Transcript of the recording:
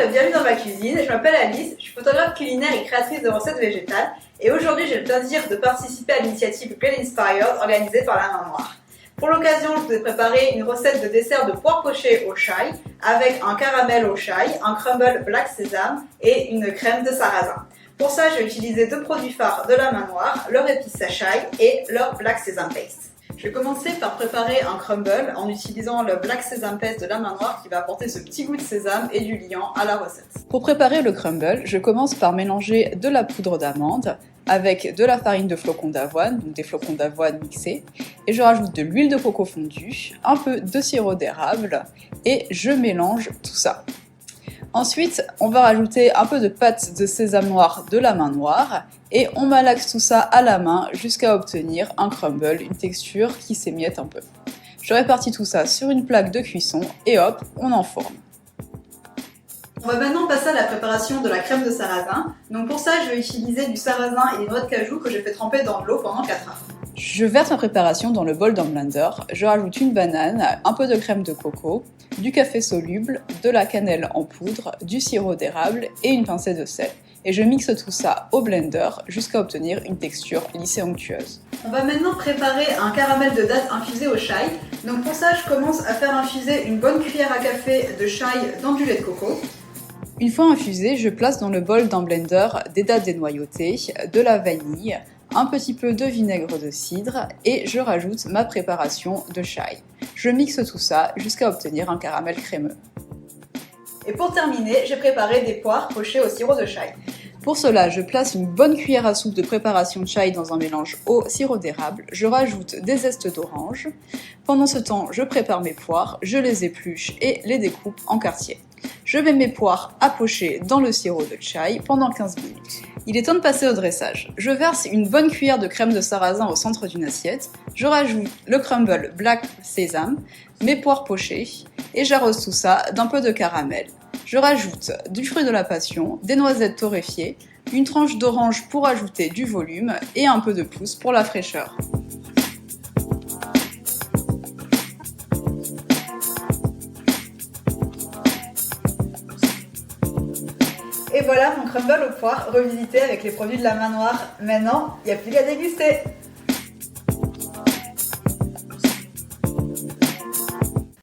et bienvenue dans ma cuisine. Je m'appelle Alice, je suis photographe culinaire et créatrice de recettes végétales. Et aujourd'hui, j'ai le plaisir de participer à l'initiative Get Inspired organisée par La Main Noire. Pour l'occasion, je vous ai préparé une recette de dessert de poire pochée au chai avec un caramel au chai, un crumble black sésame et une crème de sarrasin. Pour ça, j'ai utilisé deux produits phares de La Main Noire, leur épice à chai et leur black sesame paste. Je vais commencer par préparer un crumble en utilisant le black sesame paste de La Main Noire qui va apporter ce petit goût de sésame et du liant à la recette. Pour préparer le crumble, je commence par mélanger de la poudre d'amande avec de la farine de flocons d'avoine, donc des flocons d'avoine mixés, et je rajoute de l'huile de coco fondue, un peu de sirop d'érable et je mélange tout ça. Ensuite, on va rajouter un peu de pâte de sésame noir de La Main Noire et on malaxe tout ça à la main jusqu'à obtenir un crumble, une texture qui s'émiette un peu. Je répartis tout ça sur une plaque de cuisson et hop, on enfourne. On va maintenant passer à la préparation de la crème de sarrasin. Donc pour ça, je vais utiliser du sarrasin et des noix de cajou que j'ai fait tremper dans de l'eau pendant 4 heures. Je verse ma préparation dans le bol d'un blender, je rajoute une banane, un peu de crème de coco, du café soluble, de la cannelle en poudre, du sirop d'érable et une pincée de sel. Et je mixe tout ça au blender jusqu'à obtenir une texture lisse et onctueuse. On va maintenant préparer un caramel de date infusé au chai. Donc pour ça, je commence à faire infuser une bonne cuillère à café de chai dans du lait de coco. Une fois infusé, je place dans le bol d'un blender des dattes dénoyautées, de la vanille, un petit peu de vinaigre de cidre et je rajoute ma préparation de chai. Je mixe tout ça jusqu'à obtenir un caramel crémeux. Et pour terminer, j'ai préparé des poires pochées au sirop de chai. Pour cela, je place une bonne cuillère à soupe de préparation de chai dans un mélange au sirop d'érable, je rajoute des zestes d'orange. Pendant ce temps, je prépare mes poires, je les épluche et les découpe en quartiers. Je mets mes poires à pocher dans le sirop de chai pendant 15 minutes. Il est temps de passer au dressage. Je verse une bonne cuillère de crème de sarrasin au centre d'une assiette, je rajoute le crumble black sésame, mes poires pochées et j'arrose tout ça d'un peu de caramel. Je rajoute du fruit de la passion, des noisettes torréfiées, une tranche d'orange pour ajouter du volume et un peu de pousse pour la fraîcheur. Et voilà mon crumble aux poires revisité avec les produits de La Main Noire. Maintenant, il n'y a plus qu'à déguster.